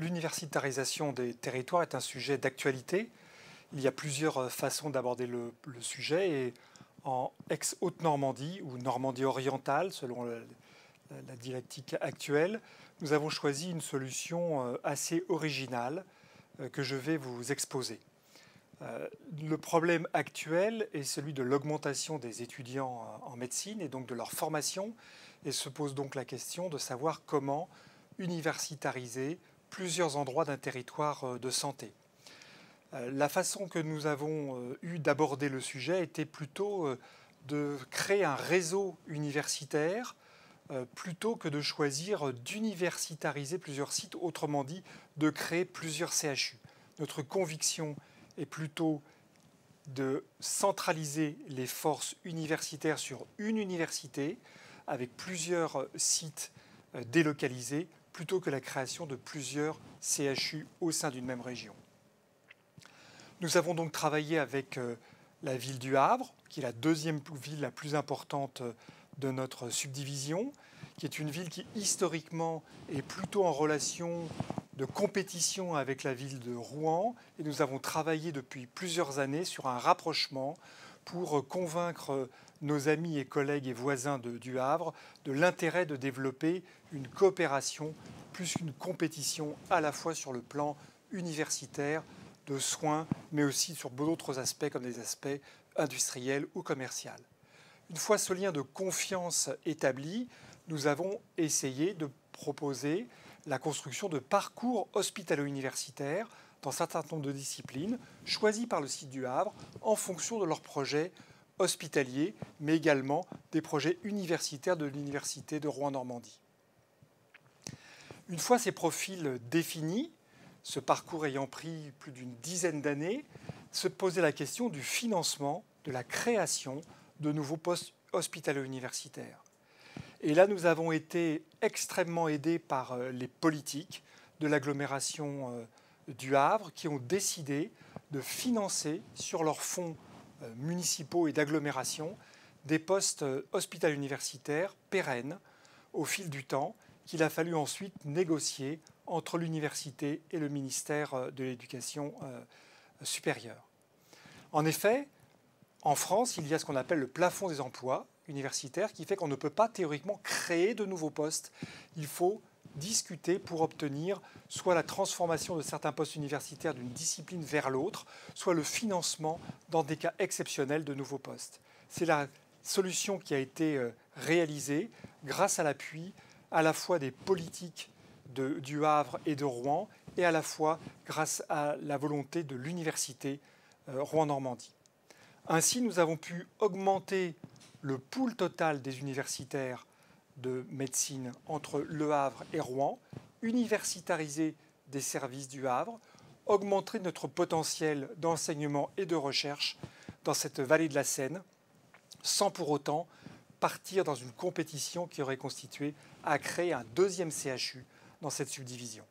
L'universitarisation des territoires est un sujet d'actualité. Il y a plusieurs façons d'aborder le sujet et en ex-Haute-Normandie ou Normandie orientale, selon la dialectique actuelle, nous avons choisi une solution assez originale que je vais vous exposer. Le problème actuel est celui de l'augmentation des étudiants en médecine et donc de leur formation, et se pose donc la question de savoir comment universitariser plusieurs endroits d'un territoire de santé. La façon que nous avons eu d'aborder le sujet était plutôt de créer un réseau universitaire plutôt que de choisir d'universitariser plusieurs sites, autrement dit de créer plusieurs CHU. Notre conviction est plutôt de centraliser les forces universitaires sur une université avec plusieurs sites délocalisés plutôt que la création de plusieurs CHU au sein d'une même région. Nous avons donc travaillé avec la ville du Havre, qui est la deuxième ville la plus importante de notre subdivision, qui est une ville qui historiquement est plutôt en relation de compétition avec la ville de Rouen. Et nous avons travaillé depuis plusieurs années sur un rapprochement pour convaincre nos amis et collègues et voisins du Havre de l'intérêt de développer une coopération plus qu'une compétition à la fois sur le plan universitaire, de soins, mais aussi sur d'autres aspects comme des aspects industriels ou commerciaux. Une fois ce lien de confiance établi, nous avons essayé de proposer la construction de parcours hospitalo-universitaires dans un certain nombre de disciplines choisies par le site du Havre en fonction de leurs projets hospitaliers, mais également des projets universitaires de l'Université de Rouen-Normandie. Une fois ces profils définis, ce parcours ayant pris plus d'une dizaine d'années, se posait la question du financement, de la création de nouveaux postes hospitalo-universitaires. Et là, nous avons été extrêmement aidés par les politiques de l'agglomération du Havre qui ont décidé de financer sur leurs fonds municipaux et d'agglomération des postes hospitalo-universitaires pérennes au fil du temps qu'il a fallu ensuite négocier entre l'université et le ministère de l'Éducation supérieure. En effet, en France, il y a ce qu'on appelle le plafond des emplois universitaires qui fait qu'on ne peut pas théoriquement créer de nouveaux postes. Il faut discuter pour obtenir soit la transformation de certains postes universitaires d'une discipline vers l'autre, soit le financement dans des cas exceptionnels de nouveaux postes. C'est la solution qui a été réalisée grâce à l'appui à la fois des politiques du Havre et de Rouen et à la fois grâce à la volonté de l'université Rouen-Normandie. Ainsi, nous avons pu augmenter le pool total des universitaires de médecine entre Le Havre et Rouen, universitariser des services du Havre, augmenter notre potentiel d'enseignement et de recherche dans cette vallée de la Seine, sans pour autant partir dans une compétition qui aurait constitué à créer un deuxième CHU dans cette subdivision.